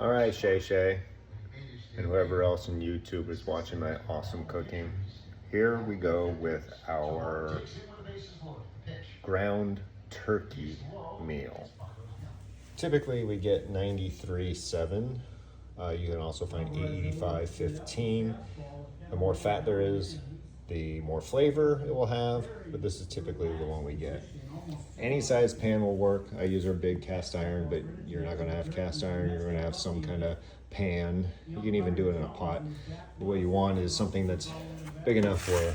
All right, Shay, and whoever else on YouTube is watching my awesome cooking. Here we go with our ground turkey meal. Typically we get 93.7. You can also find 85.15. The more fat there is, the more flavor it will have, but this is typically the one we get. Any size pan will work. I use our big cast iron, but you're not gonna have cast iron, you're gonna have some kind of pan. You can even do it in a pot. What you want is something that's big enough where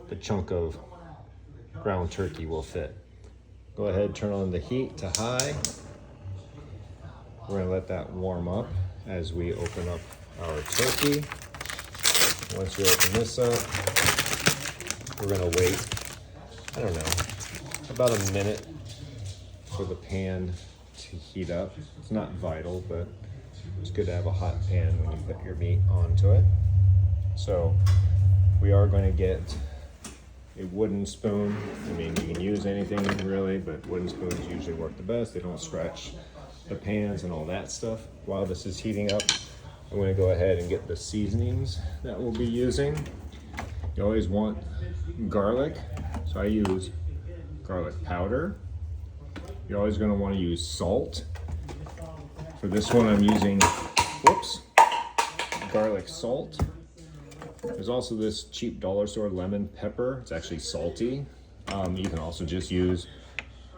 the chunk of ground turkey will fit. Go ahead, turn on the heat to high. We're gonna let that warm up as we open up our turkey. Once we open this up, we're gonna wait, I don't know, about a minute for the pan to heat up. It's not vital, but it's good to have a hot pan when you put your meat onto it. So we are going to get a wooden spoon. I mean, you can use anything really, but wooden spoons usually work the best. They don't stretch the pans and all that stuff. While this is heating up, I'm going to go ahead and get the seasonings that we'll be using. You always want garlic, so I use garlic powder. You're always going to want to use salt. For this one I'm using, garlic salt. There's also this cheap dollar store lemon pepper. It's actually salty. You can also just use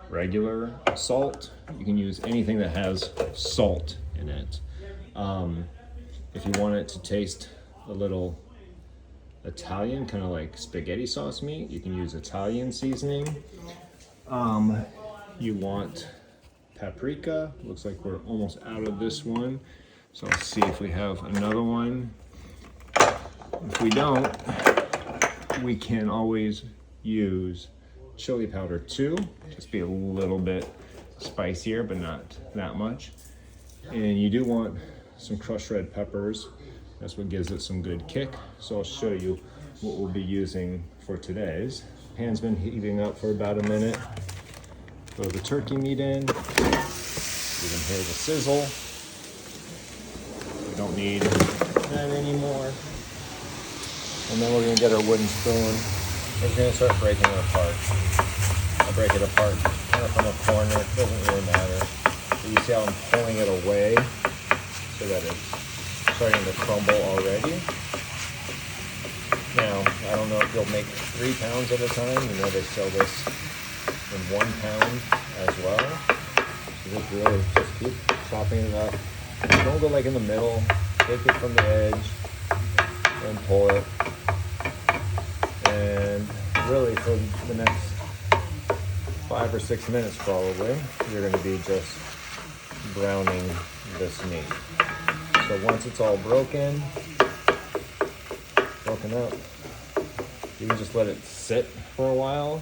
regular salt. You can use anything that has salt in it. If you want it to taste a little Italian, kind of like spaghetti sauce meat, you can use Italian seasoning. You want paprika. Looks like we're almost out of this one, so let's see if we have another one. If we don't, we can always use chili powder too, just be a little bit spicier, but not that much. And you do want some crushed red peppers. That's what gives it some good kick. So I'll show you what we'll be using for today's. Pan's been heating up for about a minute. Throw the turkey meat in. You can hear the sizzle. We don't need that anymore. And then we're gonna get our wooden spoon. We're gonna start breaking it apart. I break it apart kind of from a corner. It doesn't really matter. But you see how I'm pulling it away so that it's starting to crumble already. Now, I don't know if you'll make 3 pounds at a time. You know they sell this in 1 pound as well. So just really just keep chopping it up. Don't go like in the middle. Take it from the edge and pull it. And really for the next 5 or 6 minutes probably, you're going to be just browning this meat. So once it's all broken up, you can just let it sit for a while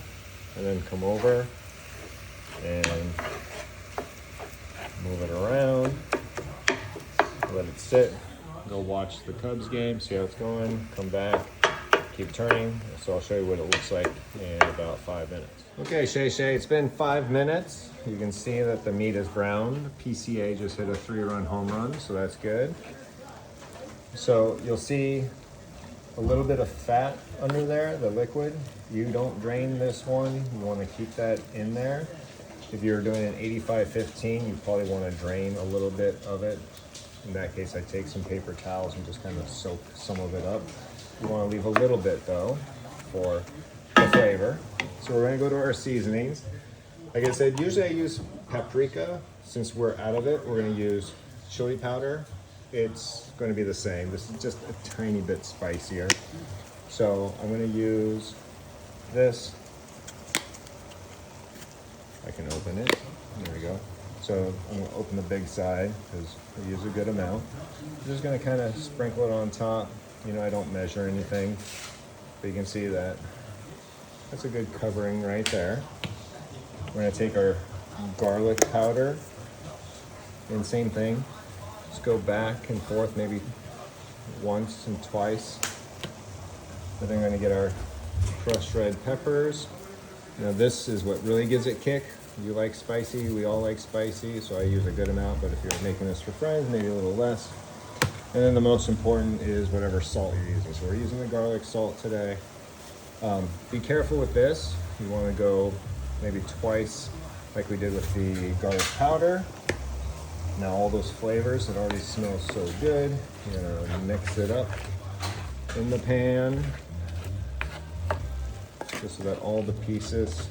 and then come over and move it around, let it sit, go watch the Cubs game, see how it's going, come back, keep turning. So I'll show you what it looks like in about 5 minutes. Okay, Shay, it's been 5 minutes. You can see that the meat is browned. PCA just hit a 3-run home run, so that's good. So you'll see a little bit of fat under there, the liquid. You don't drain this one. You want to keep that in there. If you're doing an 85-15, you probably want to drain a little bit of it. In that case, I take some paper towels and just kind of soak some of it up. You want to leave a little bit though for the flavor. So we're going to go to our seasonings. Like I said, usually I use paprika. Since we're out of it, we're going to use chili powder. It's going to be the same. This is just a tiny bit spicier. So I'm going to use this. I can open it. There we go. So I'm going to open the big side because I use a good amount. I'm just going to kind of sprinkle it on top. You know, I don't measure anything, but you can see that that's a good covering right there. We're going to take our garlic powder and same thing. Just go back and forth maybe once and twice. Then we're going to get our crushed red peppers. Now this is what really gives it kick. You like spicy, we all like spicy, so I use a good amount, but if you're making this for friends, maybe a little less. And then the most important is whatever salt you're using. So we're using the garlic salt today. Be careful with this. You want to go maybe twice like we did with the garlic powder. Now all those flavors that already smell so good, you're gonna mix it up in the pan just so that all the pieces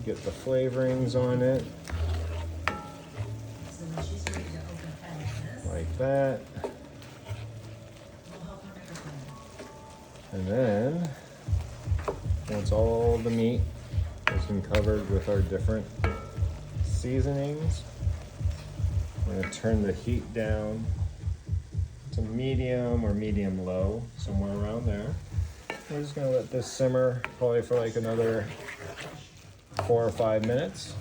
get the flavorings on it. Like that. And then once all the meat has been covered with our different seasonings, I'm going to turn the heat down to medium or medium low, somewhere around there. We're just going to let this simmer probably for like another 4 or 5 minutes.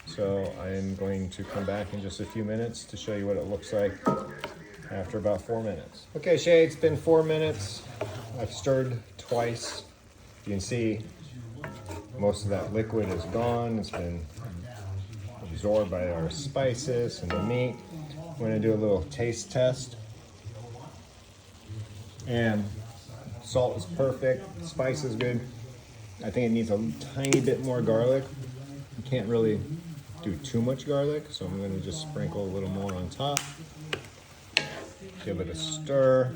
So I'm going to come back in just a few minutes to show you what it looks like after about 4 minutes. Okay, Shay, it's been 4 minutes. I've stirred twice. You can see most of that liquid is gone. It's been absorbed by our spices and the meat. We're gonna do a little taste test. And salt is perfect, spice is good. I think it needs a tiny bit more garlic. You can't really do too much garlic, so I'm gonna just sprinkle a little more on top. Give it a stir.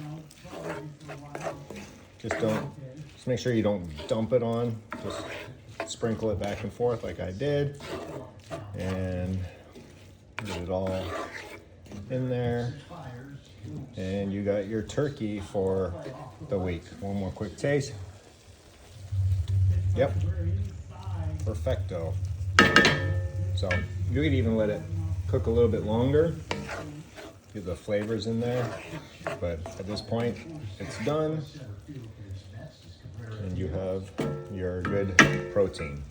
Just make sure you don't dump it on. Just sprinkle it back and forth like I did. And get it all in there. And you got your turkey for the week. One more quick taste. Yep. Perfecto. So you could even let it cook a little bit longer. Get the flavors in there. But at this point, it's done. And you have your good protein.